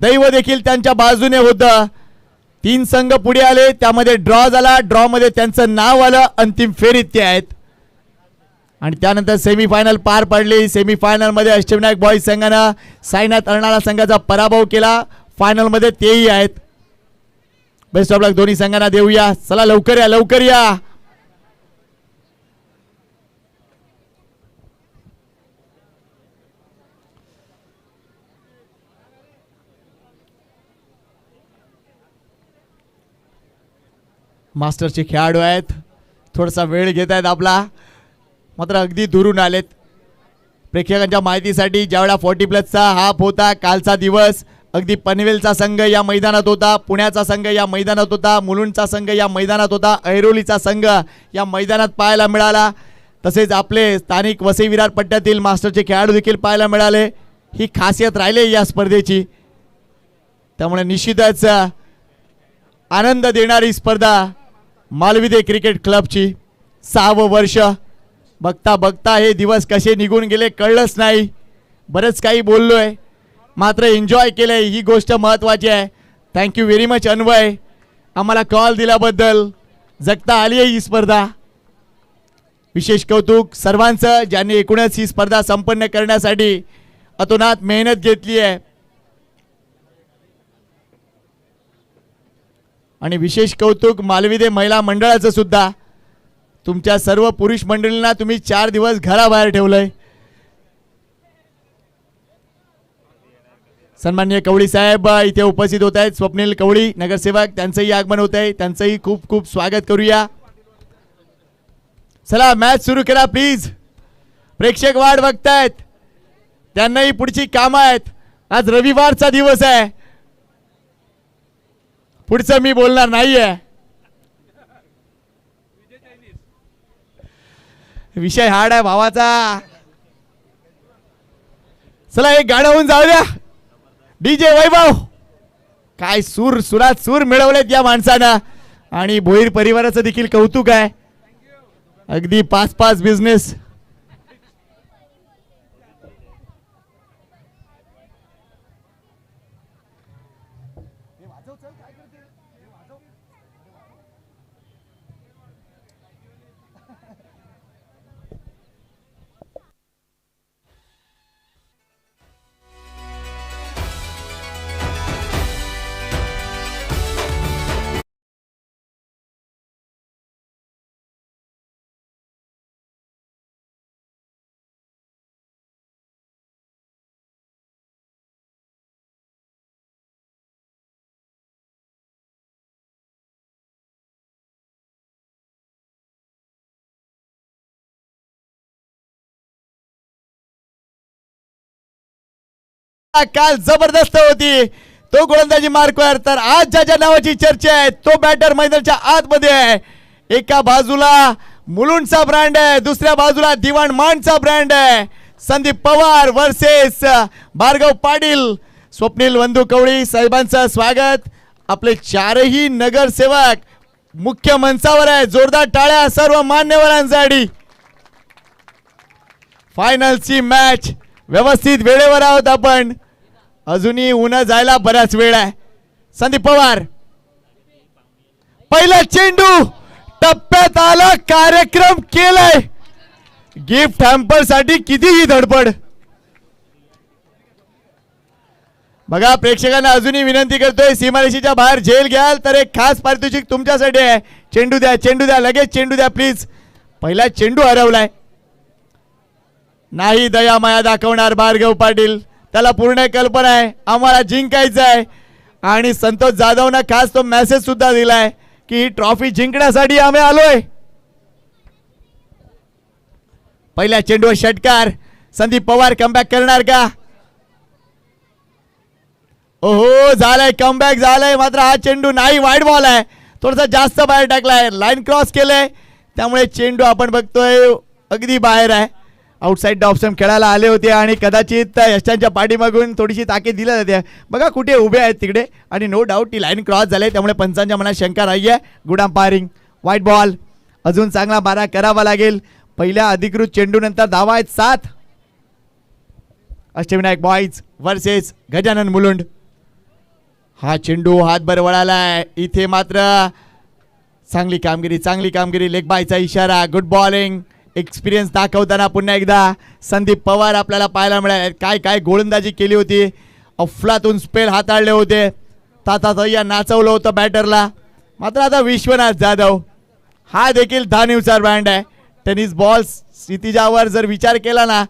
दैव देखील त्यांच्या बाजूने होतं. 3 संघ पुढे आले, त्यामध्ये ड्रॉ झाला. ड्रॉ मध्ये त्यांचं नाव आलं. अंतिम फेरीत ते आहेत. आणि त्यानंतर सेमीफायनल पार पडली. सेमीफायनल मध्ये अष्टविनायक बॉईज संघानं साईनाथ अर्नाळा संघाचा पराभव केला. फायनल मध्ये तेही आहेत. बेस्ट ऑफ लक दोन्ही संघांना देऊया. चला लवकर या, लवकर या. मास्टरचे खेळाडू आहेत, थोडासा वेळ घेत आहेत आपला, मात्र अगदी दुरून आलेत. प्रेक्षकांच्या माहितीसाठी ज्यावेळा 40+ हाफ होता कालचा दिवस, अगदी पनवेलचा संघ या मैदानात होता, पुण्याचा संघ या मैदानात होता, मुलुंडचा संघ या मैदानात होता, ऐरोलीचा संघ या मैदानात पाहायला मिळाला. तसेच आपले स्थानिक वसई विरार पट्ट्यातील मास्टरचे खेळाडू देखील पाहायला मिळाले. ही खासियत राहिली या स्पर्धेची. त्यामुळे निश्चितच आनंद देणारी स्पर्धा मालविदे क्रिकेट क्लबची. 6वं वर्ष. बघता बघता हे दिवस कसे निघून गेले कळलंच नाही. बरंच काही बोललोय, मात्र एन्जॉय केलंय, ही गोष्ट महत्त्वाची आहे. थँक्यू व्हेरी मच अन्वय, आम्हाला कॉल दिल्याबद्दल. जगता आली आहे ही स्पर्धा. विशेष कौतुक सर्वांचं ज्यांनी एकूणच ही स्पर्धा संपन्न करण्यासाठी अतोनात मेहनत घेतली आहे. आणि विशेष कौतुक मालविदे महिला मंडळाचं सुद्धा. तुमच्या सर्व पुरुष मंडळींना तुम्ही 4 दिवस घराबाहेर ठेवलंय. सन्माननीय कवळी साहेब इथे उपस्थित होत आहेत. स्वप्नील कवळी नगरसेवक, त्यांचंही आगमन होत आहे, त्यांचंही खूप खूप स्वागत करूया. चला मॅच सुरू करा प्लीज. प्रेक्षक वाट बघतायत, त्यांनाही पुढची कामं आहेत. आज रविवारचा दिवस आहे. पुढचं मी बोलणार नाहीये, विषय हार्ड आहे भावाचा. चला एक गाणं होऊन जाऊ द्या. डीजे वैभव, काय सुरात सूर मिळवलेत या माणसानं. आणि भोईर परिवाराचं देखील कौतुक आहे. अगदी 5 बिझनेस. काल जबरदस्त होती. तो गोलंदाजी मार्कवर, तर आज ज्याच्या नावाची चर्चा आहे तो बॅटर मैदानाच्या आतमध्ये आहे. एका बाजूला मुलुंडचा ब्रँड आहे, दुसऱ्या बाजूला दिवाण मानचा ब्रँड आहे. संदीप पवार वर्सेस भार्गव पाटील. स्वप्नील वंदू कवळी साहेबांचं स्वागत. आपले 4ही नगरसेवक मुख्य मंचावर आहे. जोरदार टाळ्या सर्व मान्यवरांसाठी. फायनलची मॅच व्यवस्थित वेळेवर आहोत आपण. अजूनही उन्हा जायला बराच वेळ आहे. संदीप पवार, पहिला चेंडू टप्प्यात आला, कार्यक्रम केलाय. गिफ्ट हॅम्पर साठी कितीही धडपड. बघा प्रेक्षकांना अजूनही विनंती करतोय, सीमारेषेच्या बाहेर झेल घ्याल तर एक खास पारितोषिक तुमच्यासाठी आहे. चेंडू द्या, चेंडू द्या, लगेच चेंडू द्या प्लीज. पहिला चेंडू हरवलाय. नाही दया माया दाखवणार भार्गव पाटील, त्याला पूर्ण कल्पना आहे आम्हाला जिंकायचं आहे. आणि संतोष जाधवनं खास तो मेसेज सुद्धा दिलाय की ही ट्रॉफी जिंकण्यासाठी आम्ही आलोय. पहिल्या चेंडूवर षटकार. संदीप पवार कमबॅक करणार का? ओहो झालंय, कमबॅक झालंय, मात्र हा चेंडू नाही, वाईड बॉल आहे, थोडासा जास्त बाहेर टाकलाय, लाईन क्रॉस केलंय, त्यामुळे चेंडू आपण बघतोय अगदी बाहेर आहे. आउटसाइड ऑप्शन खेळायला आले होते आणि कदाचित यशांच्या पाठीमागून थोडीशी ताकीद दिली जाते. बघा कुठे उभे आहेत तिकडे, आणि नो डाऊट ती लाईन क्रॉस झाले, त्यामुळे पंचांच्या मनात शंका नाही आहे. Good umpiring. White ball. अजून चांगला मारा करावा लागेल. पहिल्या अधिकृत चेंडू नंतर धावा आहेत 7. Ashtavinayak boys versus Gajanan Mulund. हा चेंडू हातभर वळालाय. इथे मात्र चांगली कामगिरी लेग बायचा इशारा. Good bowling. एक्सपिरियन्स दाखवताना पुन्हा एकदा संदीप पवार आपल्याला पाहायला मिळाले. काय गोलंदाजी केली होती. अफलातून स्पेल हाताळले होते. तातातय्या नाचवलं होतं बॅटरला. मात्र आता विश्वनाथ जाधव हा देखील धानिवचा ब्रँड आहे. टेनिस बॉल क्षितिजावर जर विचार केला ना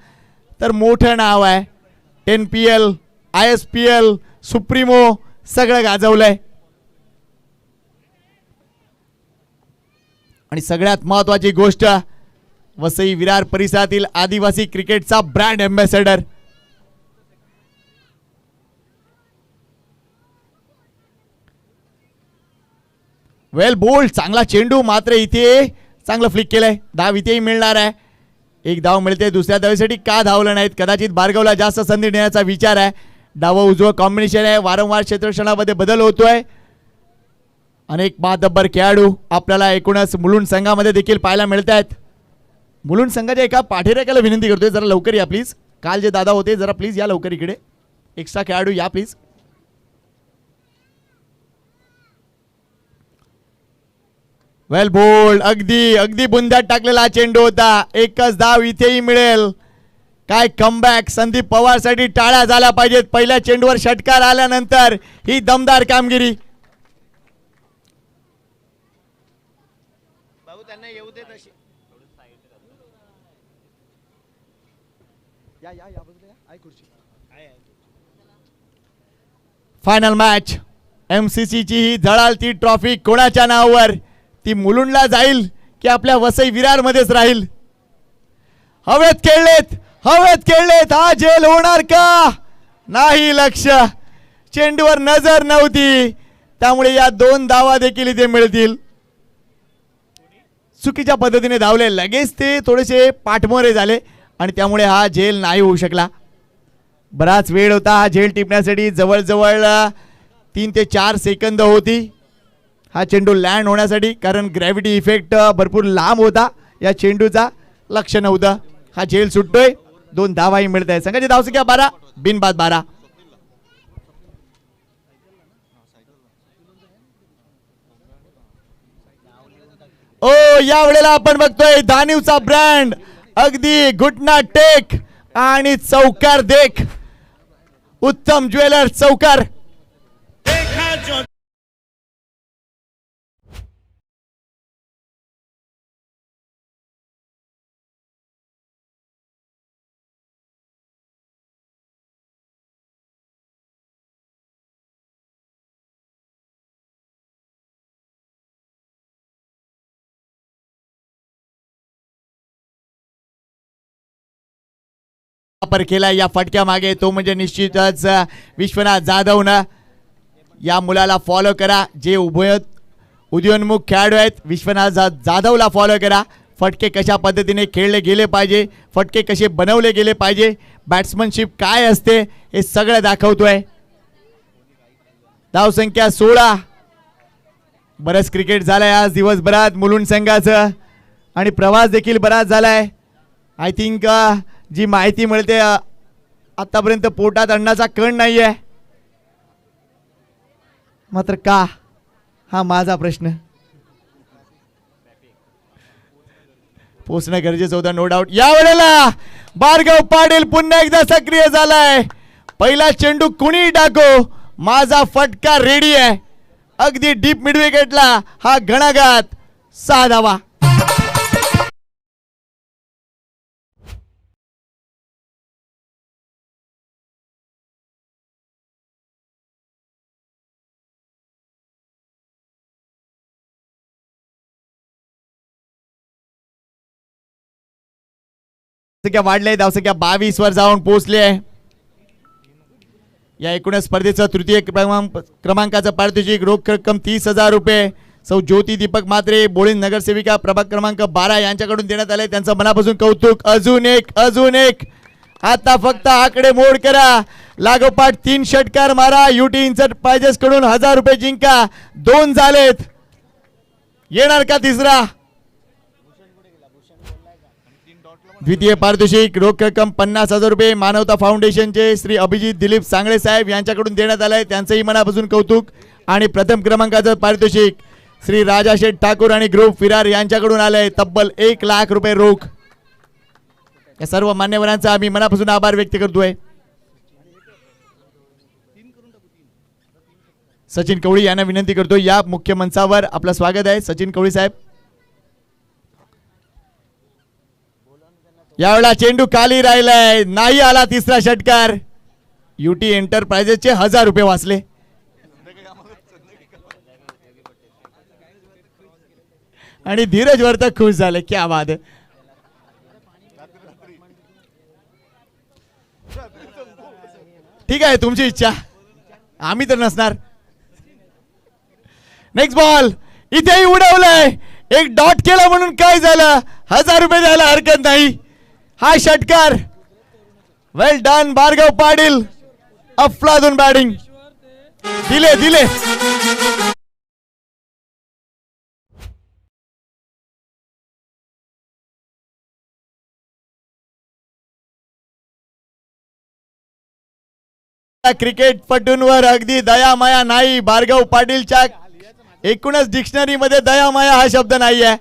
तर मोठं नाव आहे. NPL ISPL सुप्रीमो सगळं गाजवलंय. आणि सगळ्यात महत्वाची गोष्ट वसई विरार परिसरातील आदिवासी क्रिकेटचा ब्रँड एम्बॅसेडर. वेल बोल्ड. चांगला चेंडू. मात्र इथे चांगलं फ्लिक केलंय. धाव इथेही मिळणार आहे. एक धाव मिळते. दुसऱ्या धावेसाठी का धावलं नाहीत. कदाचित भार्गवला जास्त संधी देण्याचा विचार आहे. डाव उजवं कॉम्बिनेशन आहे. वारंवार क्षेत्ररक्षणामध्ये बदल होतोय. अनेक मातब्बर खेळाडू आपल्याला एकूणच मुलुंड संघामध्ये देखील पाहायला मिळत आहेत. मुलुंड संघाच्या एका पाठीरेख्याला विनंती करतोय जरा लवकर या प्लीज. काल जे दादा होते जरा प्लीज या लवकर इकडे. एक्स्ट्रा खेळाडू या प्लीज. Well bold. अगदी बुंद्यात टाकलेला चेंडू होता. एकच धाव इथेही मिळेल. काय कमबॅक. संदीप पवार साठी टाळ्या झाल्या पाहिजेत. पहिल्या चेंडूवर षटकार आल्यानंतर ही दमदार कामगिरी. Final match. MCC ची ही झळाळती ट्रॉफी कोणाच्या नावावर. ती मुलुंडला जाईल की आपल्या वसई विरार मध्येच राहील. हवेत खेळलेत. हा झेल होणार का नाही. लक्ष चेंडूवर नजर नव्हती. त्यामुळे या 2 धावा देखील इथे मिळतील. चुकीच्या पद्धतीने धावले. लगेच ते थोडेसे पाठमोरे झाले आणि त्यामुळे हा झेल नाही होऊ शकला. बराच वेळ होता हा झेल टिपण्यासाठी. जवळजवळ 3 ते 4 सेकंद होती हा चेंडू लँड होण्यासाठी. कारण ग्रॅव्हिटी इफेक्ट भरपूर लांब होता या चेंडूचा. लक्ष नव्हतं. हा झेल सुटतोय. 2 धावाही मिळत आहे. संघाची धावसंख्या 12 बिनबाद 12. ओ या वेळेला आपण बघतोय धानिवचा ब्रँड. अगदी घुटना टेक आणि चौकार देख. उत्तम ज्वेलर्स चौकार. वापर केला या फटक्या मागे तो म्हणजे निश्चितच विश्वनाथ जाधवनं. या मुलाला फॉलो करा. जे उदयोन्मुख खेळाडू आहेत विश्वनाथ जाधवला फॉलो करा. फटके कशा पद्धतीने खेळले गेले पाहिजे. फटके कसे बनवले गेले पाहिजे. बॅट्समनशिप काय असते हे सगळं दाखवतोय. धावसंख्या 16. बरंच क्रिकेट झालंय आज दिवसभरात मुलुंड संघाचं आणि प्रवास देखील बराच झालाय. आय थिंक जी माहिती मिळते आतापर्यंत पोटात अन्नाचा कण नाहीये. मात्र का हा माझा प्रश्न. पोचणं गरजेचं होतं नो डाऊट. या वेळेला भार्गव पाटील पुन्हा एकदा सक्रिय झालाय. पहिला चेंडू कुणी टाको माझा फटका रेडी आहे. अगदी डीप मिड विकेटला हा घणाघात. 6 धावा. वाढले. धावसंख्या 22 वर जाऊन पोहोचले. या एकूणच स्पर्धेचं तृतीय क्रमांकाचं पारितोषिक रोख रक्कम 30,000 रुपये सौ ज्योती दीपक मात्रे बोळीन नगरसेविका प्रभाग क्रमांक 12 यांच्याकडून देण्यात आले. त्यांचं मनापासून कौतुक. अजून एक आता फक्त आकडे मोड करा. लागोपाठ 3 षटकार मारा. युटी इंटरप्राइजेस कडून 1000 रुपये जिंका. 2 झालेत. येणार का तिसरा. द्वितीय पारितोषिक रोख रक्कम 50,000 रुपये मानवता फाउंडेशनचे श्री अभिजित दिलीप सांगळे साहेब यांच्याकडून देण्यात आले, त्यांचंही मनापासून कौतुक. आणि प्रथम क्रमांकाचं पारितोषिक श्री राजाशेठ ठाकूर आणि ग्रुप विरार यांच्याकडून आलंय तब्बल 1,00,000 रुपये रोख. या सर्व मान्यवरांचा आम्ही मनापासून आभार व्यक्त करतोय. सचिन कवळी यांना विनंती करतो या मुख्य मंचावर आपलं स्वागत आहे. सचिन कवळी साहेब. यावेळेला चेंडू खाली राहिलाय, नाही आला तिसरा षटकार. युटी एंटरप्राइजेसचे 1,000 रुपये वाचले. आणि धीरज वर्तक खुश झाले. क्या बात आहे. ठीक आहे तुमची इच्छा, आम्ही तर नसणार. नेक्स्ट बॉल इथेही उडवलंय, एक डॉट केला म्हणून काय झालं, 1,000 रुपये द्यायला हरकत नाही. हा षटकार वेल डन भार्गव पाटील. अफलातून बॅटिंग दिले दिले. क्रिकेटपटूंवर अगदी दयामाया नाही. भार्गव पाटीलच्या एकूणच डिक्शनरी मध्ये दयामाया हा शब्द नाही आहे.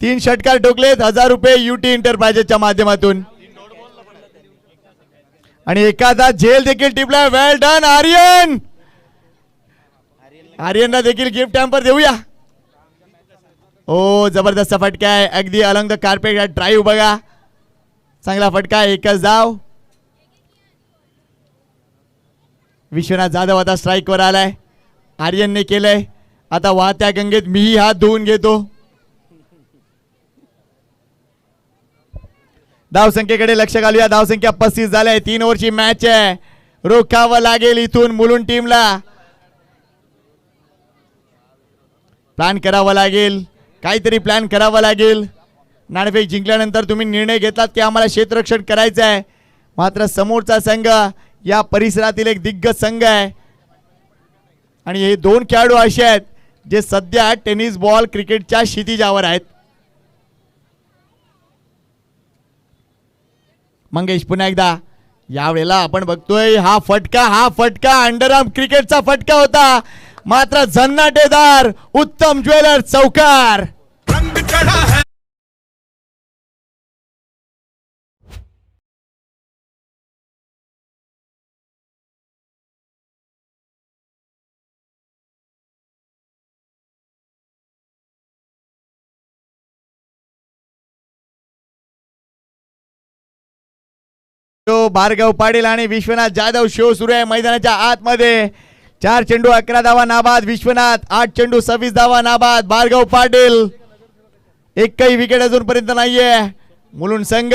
3 षटकार ठोकलेत, 1,000 रुपये युटी एंटरप्राइजेसच्या माध्यमातून. आणि एखादा झेल देखील टिपलाय. वेल डन आर्यन. आर्यनला देखील गिफ्ट हॅम्पर देऊया. ओ जबरदस्त फटका आहे, अगदी अलंग द कार्पेट ड्राईव्ह बघा, चांगला फटका. एकच धाव. विश्वनाथ जाधव आता स्ट्राइक वर आलाय. आर्यनने केलंय. आता वाहत्या गंगेत मीही हात धुवून घेतो. धावसंख्येकडे लक्ष घालूया. धावसंख्या 35 झाले. 3 ओव्हरची मॅच आहे. रोखावं लागेल इथून मुलुंड टीमला. प्लॅन करावा लागेल, काहीतरी प्लॅन करावा लागेल. नाणेफेक जिंकल्यानंतर तुम्ही निर्णय घेतलात की आम्हाला क्षेत्ररक्षण करायचं आहे, मात्र समोरचा संघ या परिसरातील एक दिग्गज संघ आहे. आणि हे 2 खेळाडू असे आहेत जे सध्या टेनिस बॉल क्रिकेटच्या क्षितिजावर आहेत. मंगेश पुन्हा एकदा. यावेळेला आपण बघतोय हा फटका अंडरआर्म क्रिकेटचा फटका होता, मात्र झन्नाटेदार उत्तम ज्वेलर चौकार. भार्गव पाटील आणि विश्वनाथ जाधव शो सुरू आहे मैदानाच्या आतमध्ये. 4 चेंडू 11 धावा नाबाद. विश्वनाथ 8 चेंडू 26 धावा नाबाद. भार्गव पाटील एकही विकेट अजूनपर्यंत नाहीये. मुलुंड संघ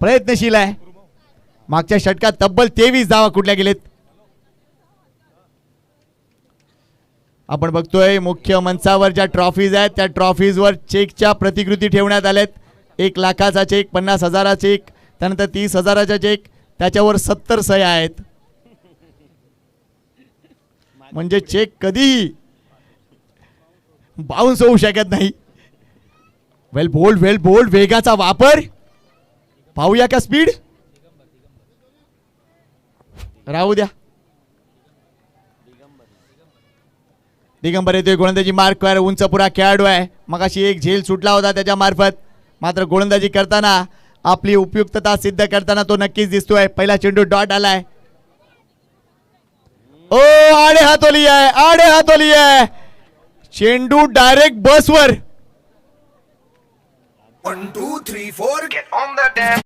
प्रयत्नशील आहे. मागच्या षटकात तब्बल 23 धावा कुठल्या गेलेत. आपण बघतोय मुख्य मंचावर ज्या ट्रॉफीज आहेत त्या ट्रॉफीजवर चेकच्या प्रतिकृती ठेवण्यात आल्यात. 1,00,000चा चेक, 50,000चा चेक, त्यानंतर 30,000चा चेक, त्याच्यावर 70 सह्या आहेत. म्हणजे चेक कधीही बाउन्स होऊ शकत नाही. वेल बोल्ड वेगाचा वापर पाहूया का स्पीड. राहू द्या. दिगंबर येतोय गोलंदाजी मार्क वर. उंच पुरा खेळाडू आहे. मगाशी एक झेल सुटला होता त्याच्या मार्फत, मात्र गोलंदाजी करताना आपली उपयुक्तता सिद्ध करताना तो नक्कीच दिसतोय. पहिला चेंडू डॉट आलाय. ओ आडे हातोली आहे. चेंडू डायरेक्ट बसवर. 1 2 3 4 get on the damn.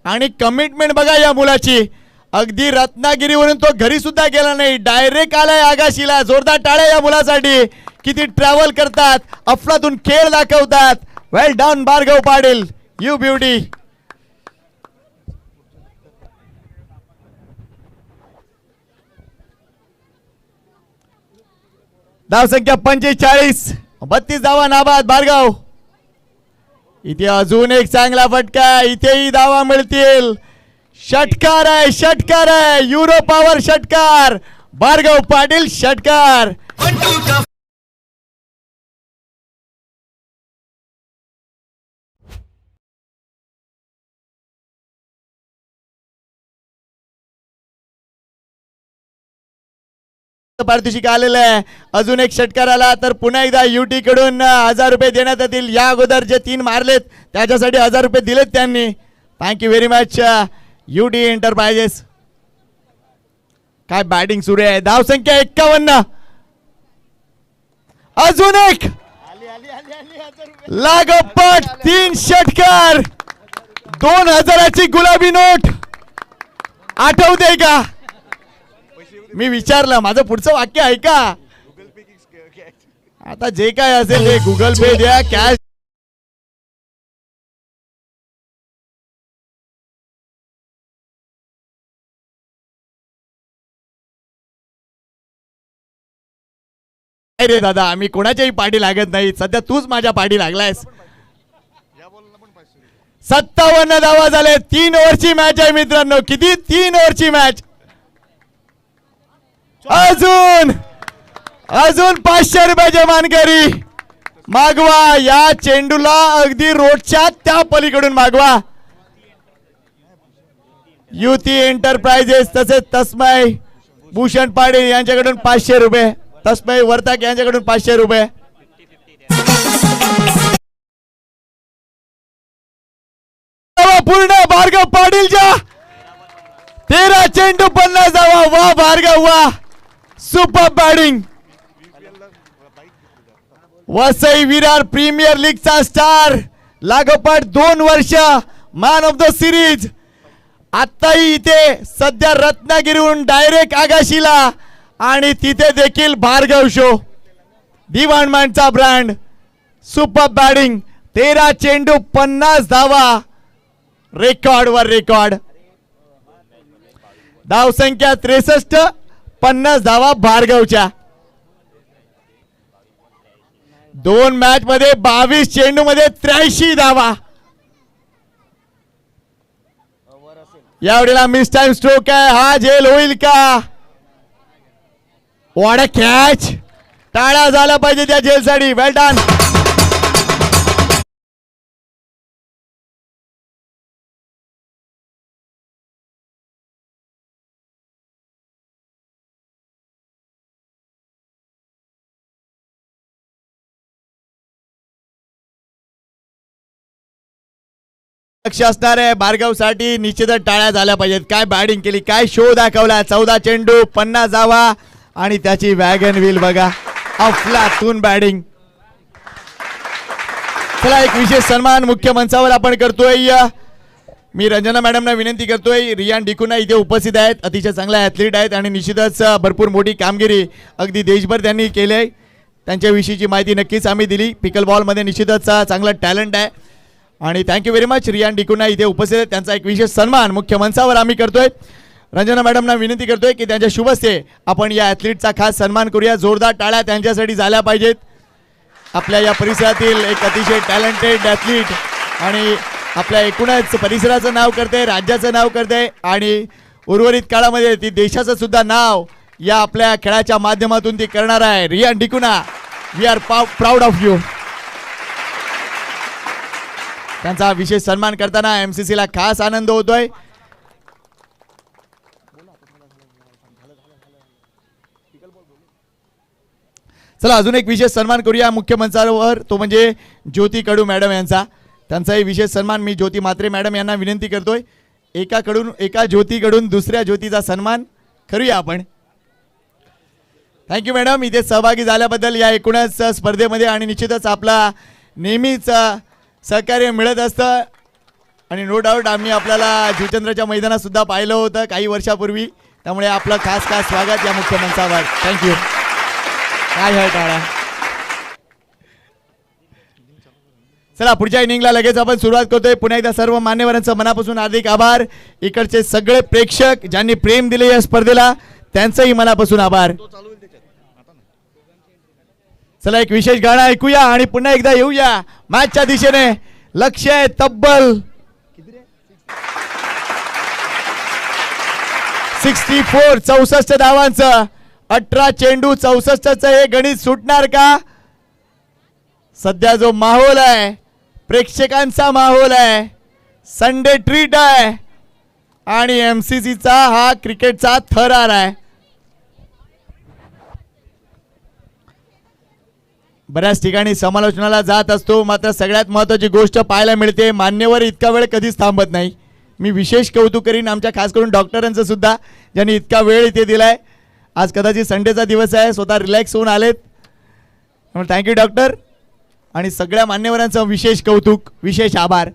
आणि कमिटमेंट बघा या मुलाची. अगदी रत्नागिरीवरून तो घरी सुद्धा गेला नाही, डायरेक्ट आलाय आगाशीला. जोरदार टाळ्या या मुलासाठी. किती ट्रॅव्हल करतात, अफलातून खेळ दाखवतात. Well done Bhargav Patil, you beauty. धावसंख्या 45, 32 धावा नाबाद. भार्गव इथे अजून एक चांगला फटका, इथेही धावा मिळतील. षटकार आहे, षटकार आहे, युरो पॉवर षटकार, भार्गव पाटील षटकार. पारितोषिक आलेलं आहे. अजून एक षटकार आला तर पुन्हा एकदा युटी कडून 1000 रुपये देण्यात येतील. या अगोदर जे 3 मारलेत त्याच्यासाठी 1000 रुपये दिलेत त्यांनी. Thank you very much UT enterprises. काय बॅटिंग सुरू आहे. धाव संख्या 51. अजून एक लागोपाठ 3 षटकार. 2000ची गुलाबी नोट आठवते का. मी विचारलं माझं पुढचं वाक्य ऐका. आता जे काय असेल ते गुगल पे द्या, कॅश रे दादा. आम्ही कोणाच्याही पाठी लागत नाही. सध्या तूच माझ्या पाठी लागलायस. 57 धावा झाले. 3 ओव्हरची मॅच आहे मित्रांनो. किती 3 ओव्हरची मॅच. अजून 500 रुपयाचे मानकरी मागवा. या चेंडूला अगदी रोडच्या त्या पलीकडून मागवा. युती एंटरप्राइजेस तसेच तस्मय भूषण पाटील यांच्याकडून 500 रुपये. तस्मय वर्ताक यांच्याकडून 500 रुपये. पूर्ण भार्गव पाटीलच्या 13 चेंडू 50 धावा. वा भार्गव वा. Super batting. Vasai Virar premier लीगचा स्टार. लागोपाठ 2 वर्ष मॅन ऑफ द सिरीज. आताही इथे सध्या रत्नागिरीहून डायरेक्ट आगाशीला आणि तिथे देखील भार्गव शो. दिवाणमानचा ब्रँड. Super batting. 13 चेंडू 50 धावा. रेकॉर्ड वर रेकॉर्ड. धाव संख्या 63. 50 धावा भार्गवच्या. 2 मॅच मध्ये 22 चेंडू मध्ये 83 धावा. यावेळेला मिस टाइम स्ट्रोक आहे. हा झेल होईल का. What a catch. टाळा झाला पाहिजे त्या झेलसाठी. वेल डन. लक्ष असणार आहे भार्गवसाठी. निश्चितच टाळ्या झाल्या पाहिजेत. काय बॅटिंग केली, काय शो दाखवला. 14 चेंडू 50 धावा आणि त्याची वॅगन व्हील बघा. अफलातून बॅटिंग. चला एक विशेष सन्मान मुख्य मंचावर आपण करतोय. मी रंजना मॅडमना विनंती करतोय. रियान डिकुना इथे उपस्थित आहेत. अतिशय चांगला ॲथलीट आहेत आणि निश्चितच भरपूर मोठी कामगिरी अगदी देशभर त्यांनी केली आहे. त्यांच्याविषयीची माहिती नक्कीच आम्ही दिली. पिकल बॉलमध्ये निश्चितच चांगलं टॅलेंट आहे आणि थँक्यू व्हेरी मच. रियान डिकुना इथे उपस्थित आहेत. त्यांचा एक विशेष सन्मान मुख्य मंचावर आम्ही करतोय. रंजना मॅडमना विनंती करतोय की त्यांच्या शुभ हस्ते आपण या ॲथलीटचा खास सन्मान करूया. जोरदार टाळ्या त्यांच्यासाठी झाल्या पाहिजेत. आपल्या या परिसरातील एक अतिशय टॅलेंटेड ॲथलीट आणि आपल्या एकूणच परिसराचं नाव करते, राज्याचं नाव करते आणि उर्वरित काळामध्ये ती देशाचं सुद्धा नाव या आपल्या खेळाच्या माध्यमातून ती करणार आहे. Ryan D'Cunha, we are proud of you. त्यांचा विशेष सन्मान करताना MCC ला खास आनंद होतोय. चला अजून एक विशेष सन्मान करूया मुख्य मंचावर. तो म्हणजे ज्योती कडू मॅडम यांचा. त्यांचाही विशेष सन्मान मी ज्योती म्हात्रे मॅडम यांना विनंती करतोय. एका ज्योतीकडून दुसऱ्या ज्योतीचा सन्मान करूया आपण. थँक्यू मॅडम इथे सहभागी झाल्याबद्दल या एकूणच स्पर्धेमध्ये. आणि निश्चितच आपला नेहमीच सहकार्य मिळत असतं आणि नो डाऊट आम्ही आपल्याला जुचंद्रच्या मैदानात सुद्धा पाहिलं होतं काही वर्षापूर्वी. त्यामुळे आपलं खास स्वागत या मुख्य मंचावर. थँक्यू. काय आहे टाळा. चला पुढच्या इनिंगला लगेच आपण सुरुवात करतोय. पुन्हा एकदा सर्व मान्यवरांचं मनापासून हार्दिक आभार. इकडचे सगळे प्रेक्षक ज्यांनी प्रेम दिले या स्पर्धेला त्यांचंही मनापासून आभार. चला एक विशेष गाणं ऐकूया आणि पुन्हा एकदा येऊया मॅचच्या दिशेने. लक्ष आहे तब्बल 64 64 धावांचं 18 चेंडू 64चं हे गणित सुटणार का? सध्या जो माहोल आहे प्रेक्षकांचा माहोल आहे, संडे ट्रीट आहे आणि MCCचा हा क्रिकेटचा थरार आहे. बऱ्याच ठिकाणी समालोचनाला जात असतो, मात्र सगळ्यात महत्त्वाची गोष्ट पाहायला मिळते, मान्यवर इतका वेळ कधीच थांबत नाही. मी विशेष कौतुक करीन आमच्या खास करून डॉक्टरांचं सुद्धा, ज्यांनी इतका वेळ इथे दिलाय. आज कदाचित संडेचा दिवस आहे, स्वतः रिलॅक्स होऊन आलेत. थँक्यू डॉक्टर आणि सगळ्या मान्यवरांचं विशेष कौतुक, विशेष आभार.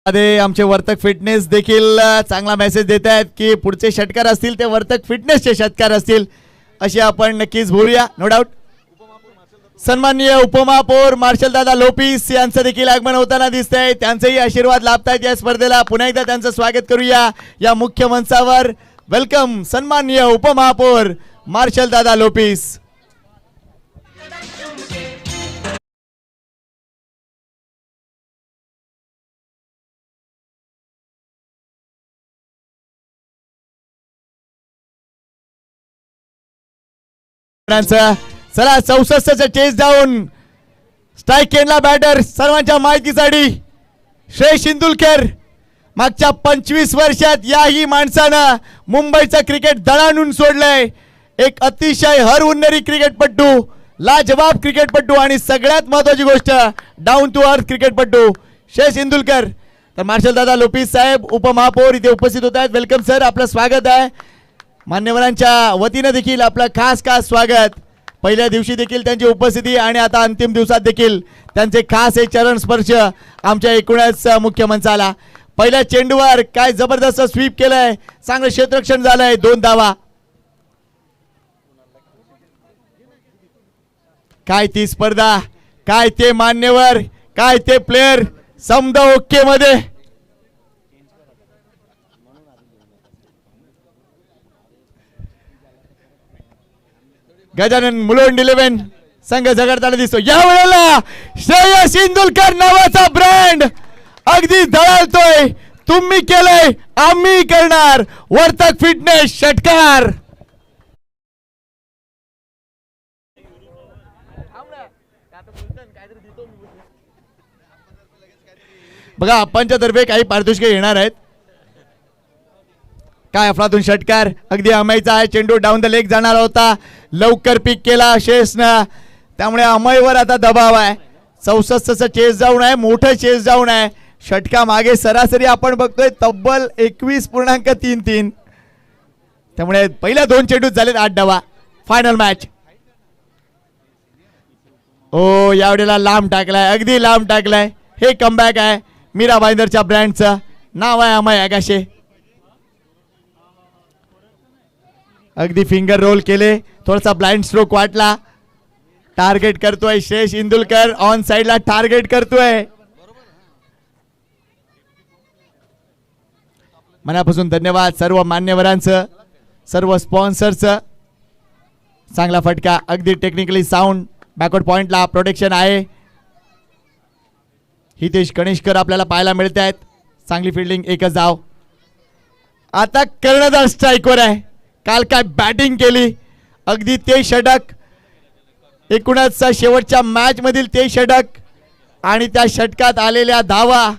मध्ये आमचे वर्तक फिटनेस देखील चांगला मेसेज देत आहेत की पुढचे षटकार असतील ते वर्तक फिटनेसचे षटकार असतील, असे आपण नक्कीच बोलूया. No doubt. सन्माननीय उपमहापौर मार्शल दादा लोपिस यांचं देखील आगमन होताना दिसतंय, त्यांचेही आशीर्वाद लाभतायत या स्पर्धेला. पुन्हा एकदा त्यांचं स्वागत करूया या मुख्य मंचावर. वेलकम सन्माननीय उपमहापौर मार्शल दादा लोपिस. चला 64चं चेस डाऊन, स्ट्राईक केला बॅटर. सर्वांच्या माहितीसाठी श्रेयस इंदुलकर, मागच्या 25 वर्षात याही माणसानं मुंबईचं क्रिकेट दणाणून सोडलंय. एक अतिशय हरहुन्नरी क्रिकेटपटू, लाजवाब क्रिकेटपटू आणि सगळ्यात महत्वाची गोष्ट डाऊन टू अर्थ क्रिकेटपटू श्रेयस इंदुलकर. तर मार्शल दादा लोपिस साहेब उपमहापौर इथे उपस्थित होत आहेत. वेलकम सर, आपलं स्वागत आहे. मान्यवरांच्या वतीने देखील आपलं खास स्वागत. पहिल्या दिवशी देखील त्यांची उपस्थिती आणि आता अंतिम दिवसात देखील त्यांचे खास हे चरण स्पर्श आमच्या एकूणच मुख्य मंचाला. पहिल्या चेंडूवर काय जबरदस्त स्वीप केलंय, चांगलं क्षेत्ररक्षण झालंय, 2 धावा. काय ती स्पर्धा, काय ते मान्यवर, काय ते प्लेयर, समद ओके मध्ये. गजानन मुलुंड 11 संघ झगडताना दिसतो. या वेळेला श्रेयस इंदुलकर नावाचा ब्रँड अगदी धडालतोय. तुम्ही केलंय, आम्ही करणार. वर्तक फिटनेस षटकार. बघा आपणच्या तर्फे काही पारितोषिके येणार आहेत. काय अफलातून षटकार, अगदी अमयचा आहे. चेंडू डाऊन द लेग जाणार होता, लवकर पिक केला श्रेयसनं, त्यामुळे अमयवर आता दबाव आहे. 64चं चेस जाऊन आहे, मोठं चेस जाऊन आहे. षटका मागे सरासरी आपण बघतोय तब्बल 21.33. त्यामुळे पहिल्या 2 चेंडूत झालेत 8 धावा. Final match. ओ यावेळेला लांब टाकलाय, अगदी लांब टाकलाय. हे कमबॅक आहे. मीरा भाईंदरच्या ब्रँडचं नाव आहे अमय आगाशे. अगदी फिंगर रोल केले, थोडासा ब्लाइंड स्ट्रोक वाटला. टार्गेट करतोय श्रेयस इंदुलकर, ऑन साइडला टार्गेट करतोय. मनापासून धन्यवाद सर्व मान्यवरांचं, सर्व स्पॉन्सरचं. चांगला फटका, अगदी टेक्निकली साऊंड. बॅकवर्ड पॉइंटला प्रोटेक्शन आहे. हितेश कनिष्कर आपल्याला पाहायला मिळत आहेत. चांगली फिल्डिंग, एकच धाव. आता कर्णधार स्ट्राईकवर आहे. काल काय बॅटिंग केली, अगदी ते षटक, एकूणच शेवटच्या मॅच मधील ते षटक आणि त्या षटकात आलेल्या धावा.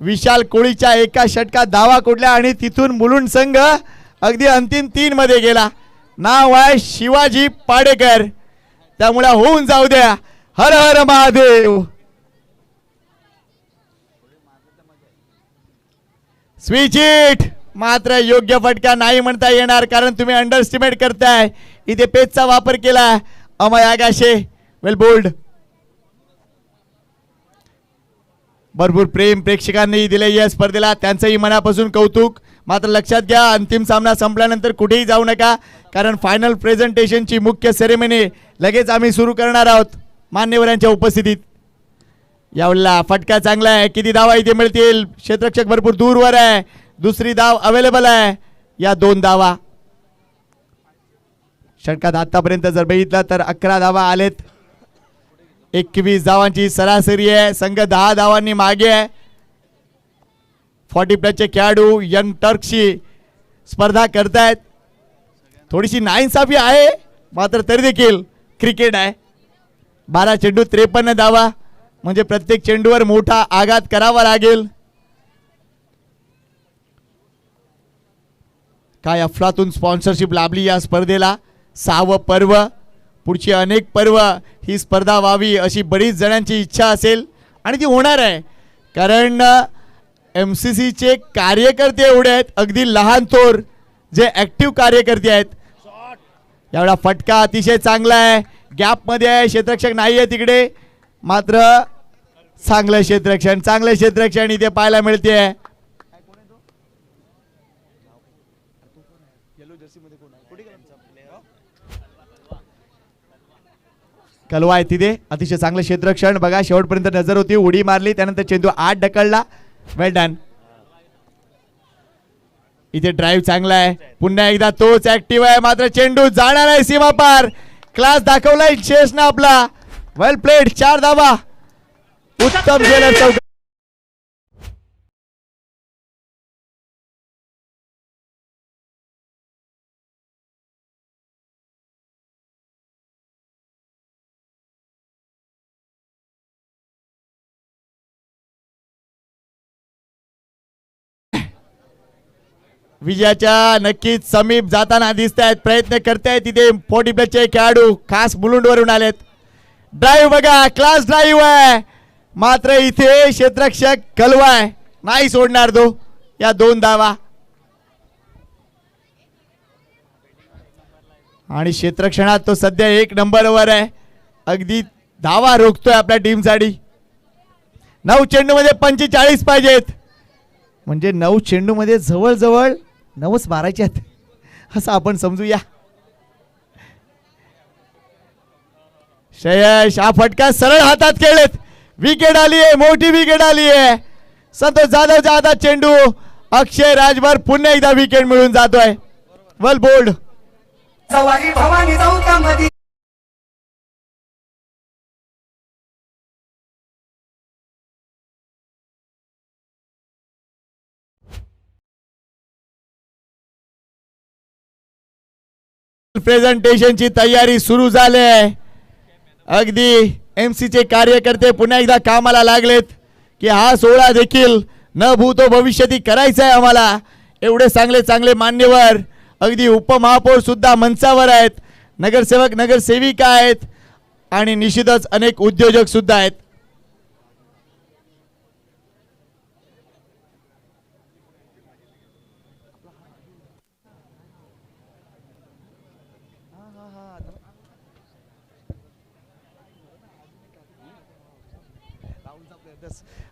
विशाल कोळीच्या एका षटकात धावा कुठल्या आणि तिथून मुलुंड संघ अगदी अंतिम 3 मध्ये गेला. नाव आहे शिवाजी पाडेकर. त्यामुळे होऊन जाऊ द्या. हर हर महादेव. Switch it. मात्र योग्य फटका नाही म्हणता येणार, कारण तुम्ही अंडरस्टिमेट करताय. इथे पेचचा वापर केला अमय आगाशे. वेल बोल्ड. भरपूर प्रेम प्रेक्षकांनी दिले या स्पर्धेला, त्यांचंही मनापासून कौतुक. मात्र लक्षात घ्या, अंतिम सामना संपल्यानंतर कुठेही जाऊ नका, कारण फायनल प्रेझेंटेशनची मुख्य सेरेमनी लगेच आम्ही सुरू करणार आहोत मान्यवरांच्या उपस्थितीत. यावेळेला फटका चांगला आहे, किती धावा इथे मिळतील? क्षेत्ररक्षक भरपूर दूरवर आहे, दुसरी धाव अवेलेबल आहे. या 2 धावा षटकात आतापर्यंत जर बघितलं तर 11 धावा आलेत. 21 धावांची सरासरी आहे. संघ 10 धावांनी मागे आहे. 40+ खेळाडू यंग टर्कशी स्पर्धा करतायत. थोडीशी नाइंसाफी आहे, मात्र तरी देखील क्रिकेट आहे. 12 चेंडू 53 धावा, म्हणजे प्रत्येक चेंडूवर मोठा आघात करावा लागेल. काय अफलातून स्पॉन्सरशिप लाभली या स्पर्धेला. 6वं पर्व, पुढची अनेक पर्व ही स्पर्धा व्हावी अशी बरीच जणांची इच्छा असेल आणि ती होणार आहे, कारण MCCचे कार्यकर्ते एवढे आहेत, अगदी लहान थोर जे ॲक्टिव्ह कार्यकर्ते आहेत. यावेळा फटका अतिशय चांगला आहे, गॅपमध्ये आहे, क्षेत्ररक्षक नाही आहे तिकडे, मात्र चांगलं क्षेत्ररक्षण इथे पाहायला मिळते. कलवा आहे तिथे, अतिशय चांगलं क्षेत्ररक्षण. बघा शेवटपर्यंत नजर होती, उडी मारली, त्यानंतर चेंडू आत ढकलला. वेल डन. इथे ड्राईव्ह चांगला आहे, पुन्हा एकदा तोच ऍक्टिव्ह आहे, मात्र चेंडू जाणार आहे सीमापार. क्लास दाखवलाय शेषनं आपला. वेल प्लेड. 4 धावा. उत्तम झेलर चौक. विजयाच्या नक्कीच समीप जाताना दिसत आहेत, प्रयत्न करतायत तिथे 40+ खेळाडू खास मुलुंडवरून आलेत. ड्राईव्ह बघा, क्लास ड्राईव्ह आहे, मात्र इथे क्षेत्ररक्षक कलवा आहे, नाही सोडणार तो. या 2 धावा आणि क्षेत्ररक्षणात तो सध्या 1 नंबरवर आहे, अगदी धावा रोखतोय आपल्या टीमसाठी. 9 चेंडूमध्ये 45 पाहिजेत, म्हणजे 9 चेंडूमध्ये जवळजवळ 9च मारायचे आहेत असं आपण समजूया. श्रेयश हा फटका सरळ हातात खेळलेत, विकेट आली आहे, मोठी विकेट आली आहे. संतोष जाधवच्या हातात चेंडू. अक्षय राजभर पुन्हा एकदा विकेट मिळून जातोय. वेल बोल्ड. सवारी भवानी चौकामध्ये प्रेझेंटेशनची तयारी सुरू झाली आहे. अगदी MC चे कार्यकर्ते पुन्हा एकदा कामाला लागलेत की हा सोहळा देखील न भूतो भविष्यती करायचा आहे आम्हाला. एवढे चांगले चांगले मान्यवर, अगदी उपमहापौर सुद्धा मंचावर आहेत, नगरसेवक नगरसेविका आहेत आणि निश्चितच अनेक उद्योजक सुद्धा आहेत.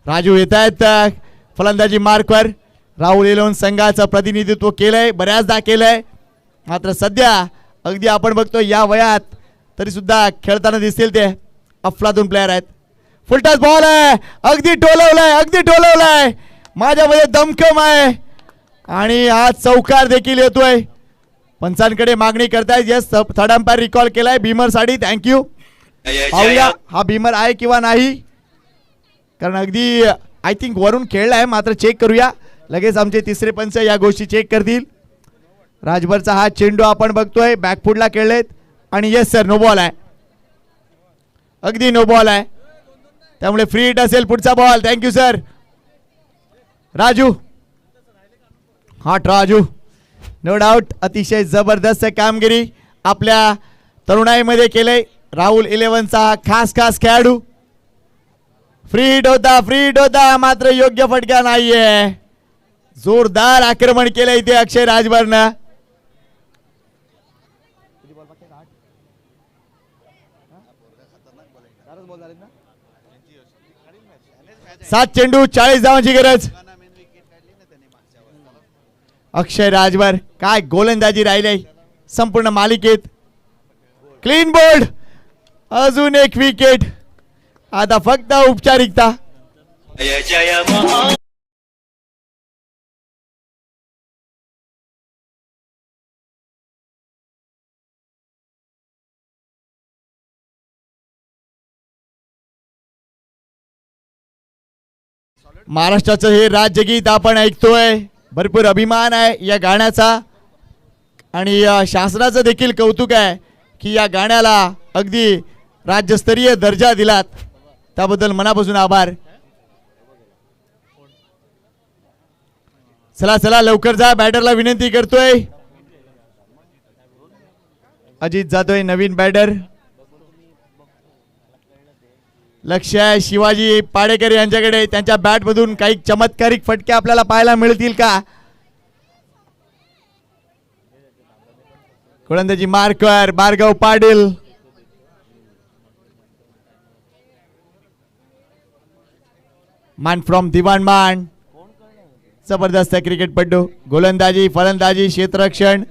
राजू येत आहेत फलंदाजी मार्कवर. राहुल इलेव्हन संघाचं प्रतिनिधित्व केलंय, बऱ्याचदा केलंय, मात्र सध्या अगदी आपण बघतो या वयात तरी सुद्धा खेळताना दिसतील ते अफलातून प्लेयर आहेत. फुलटॉस बॉल आहे, अगदी टोलवलाय, माझ्यामध्ये दमखम आहे आणि हा चौकार देखील येतोय. पंचांकडे मागणी करतायत. यस, थर्ड अंपायर रिकॉल केलाय भीमर साठी. थँक्यू. पाहूया हा भीमर आहे किंवा नाही, कारण अगदी आय थिंक वरून खेळलाय, मात्र चेक करूया. लगेच आमचे तिसरे पंच या गोष्टी चेक करतील. राजभरचा हा चेंडू आपण बघतोय, बॅकफुटला खेळलेत आणि येस सर, नो बॉल आहे, अगदी नो बॉल आहे, त्यामुळे फ्री हिट असेल पुढचा ball. Thank you sir. Raju, hot Raju, no doubt अतिशय जबरदस्त कामगिरी आपल्या तरुणाईमध्ये केलंय. राहुल इलेव्हनचा हा खास खेळाडू. फ्री हिट होता, मात्र योग्य फटका नाहीये. जोरदार आक्रमण केलं इथे अक्षय राजभरनं. 7 चेंडू 40 धावांची गरज. अक्षय राजभर काय गोलंदाजी राहिले संपूर्ण मालिकेत. Clean bowled. अजून एक विकेट. आता फक्त औपचारिकता. महाराष्ट्राचं हे राज्यगीत आपण ऐकतोय. भरपूर अभिमान आहे या गाण्याचा आणि शासनाचं देखील कौतुक आहे की या गाण्याला अगदी राज्यस्तरीय दर्जा दिलात. त्याबद्दल मनापासून आभार. चला चला लवकर जा. बॅटरला विनंती करतोय. अजित जातोय नवीन बॅटर. लक्ष आहे शिवाजी पाडेकर यांच्याकडे. त्यांच्या बॅट मधून काही चमत्कारिक फटके आपल्याला पाहायला मिळतील का. गोलंदाजी मार्कर भार्गव पाटील. मान फ्रॉम दिवाणमान. जबरदस्त क्रिकेटपटू. गोलंदाजी फलंदाजी क्षेत्ररक्षण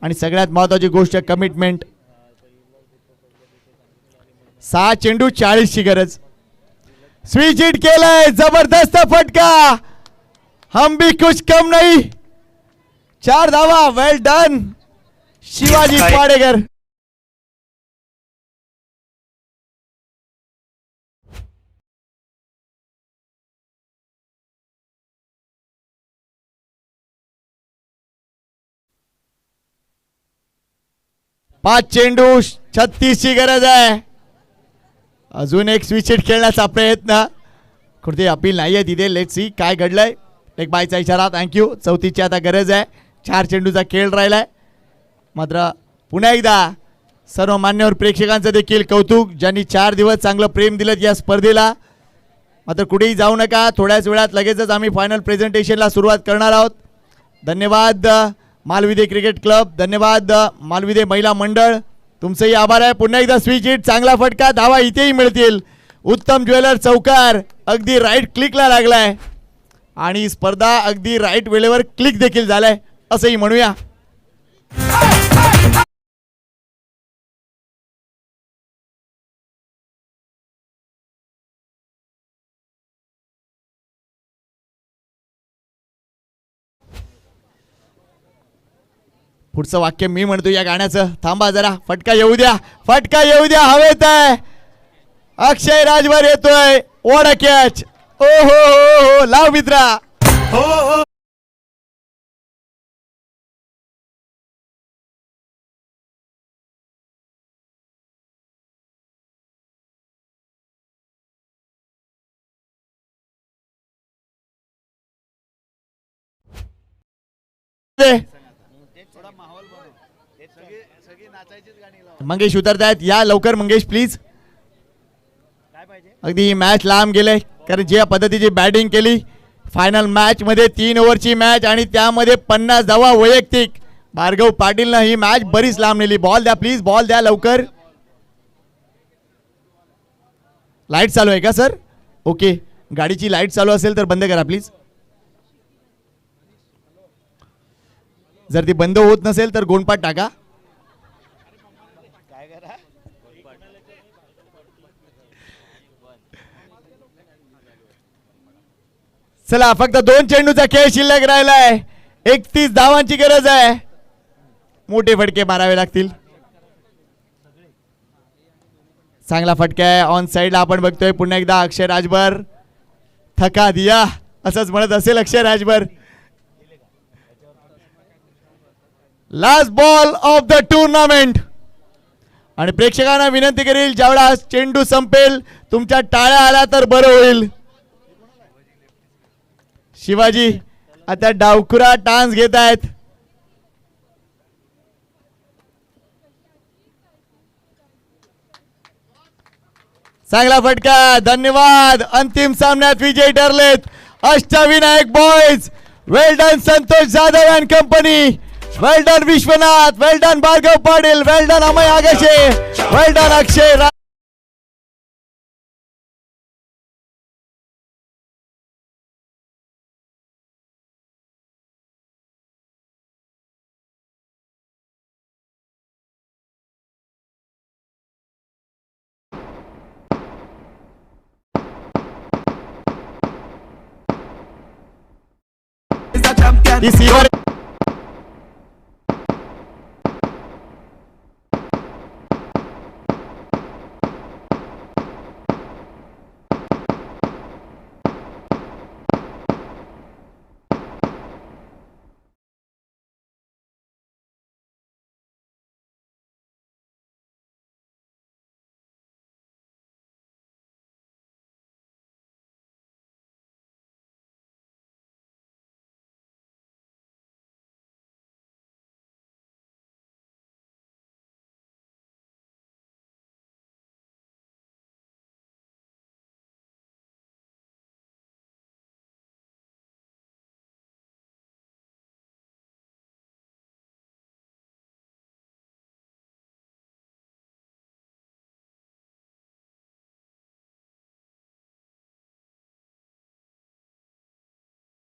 आणि सगळ्यात महत्वाची गोष्ट कमिटमेंट. 6 चेंडू 40 ची गरज. स्विच हिट केलंय. जबरदस्त फटका. हम भी कुछ कम नहीं. 4 धावा. वेल डन शिवाजी पाडेकर. पाच चेंडू 36 ची गरज आहे. अजून एक स्विच हिट खेळण्याचा प्रयत्न. कुठे अपील नाहीये तिथे. लेट सी काय घडलंय. एक बायचा इशारा. थँक्यू. 34ची आता गरज आहे. 4 चेंडूचा खेळ राहिलाय. मात्र पुन्हा एकदा सर्व मान्यवर प्रेक्षकांचं देखील कौतुक ज्यांनी 4 दिवस चांगलं प्रेम दिलं या स्पर्धेला. मात्र कुठेही जाऊ नका. थोड्याच वेळात लगेचच आम्ही फायनल प्रेझेंटेशनला सुरुवात करणार आहोत. धन्यवाद मालविदे क्रिकेट क्लब. धन्यवाद मालविदे महिला मंडळ. तुमचंही आभार आहे. पुन्हा एकदा स्विच हिट. चांगला फटका. धावा इथेही मिळतील. उत्तम ज्वेलर चौकार अगदी राईट क्लिकला लागलाय आणि स्पर्धा अगदी राईट वेळेवर क्लिक देखील झालाय असंही म्हणूया. पुढचं वाक्य मी म्हणतो या गाण्याचं. थांबा जरा. फटका येऊ द्या. फटका येऊ द्या. हवेत आहे. अक्षय राजभर येतोय. ओढा कॅच. ओ हो लाव मित्रा. हो मंगेश उतरतायत. या लवकर मंगेश प्लीज. अगदी मॅच लांब गेले कारण ज्या पद्धतीची बॅटिंग केली. फायनल मॅच मध्ये 3 ओव्हरची मॅच आणि त्यामध्ये 50 धावा वैयक्तिक. भार्गव पाटीलनं ही मॅच बरीच लांब नेली. बॉल द्या प्लीज. बॉल द्या लवकर. लाईट चालू आहे का सर. ओके. गाडीची लाईट चालू असेल तर बंद करा प्लीज. जर ती बंद होत नसेल तर गोंडपाट टाका. चला फक्त 2 चेंडूचा खेळ शिल्लक राहिलाय. 31 धावांची गरज आहे. मोठे फटके मारावे लागतील. चांगला फटका आहे. ऑन साइडला आपण बघतोय पुन्हा एकदा अक्षय राजभर. थका दिया असंच म्हणत असेल Akshay Rajbhar. Last ball of the tournament. आणि प्रेक्षकांना विनंती करेल ज्यावेळा चेंडू संपेल तुमच्या टाळ्या आल्या तर बरं होईल. शिवाजी आता डावखुरा टान्स घेत आहेत. चांगला फटका. धन्यवाद. अंतिम सामन्यात विजयी ठरलेत Ashtavinayak boys. Well done Santosh Jadhav and company. Well done Vishwanath. Well done Bhargav Patil. Well done Amay Agashe. Well done Akshay. या ती सीवर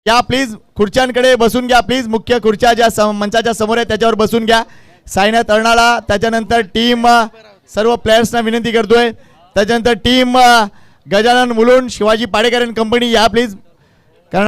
या प्लीज खुर्च्यांकडे बसून घ्या प्लीज. मुख्य खुर्च्या ज्या मंचाच्या समोर आहे त्याच्यावर बसून घ्या. सायनाथ अर्नाळा, त्याच्यानंतर टीम सर्व प्लेयर्सना विनंती करतोय. त्याच्यानंतर team Gajanan Mulund, Shivaji Padekar and company या प्लीज.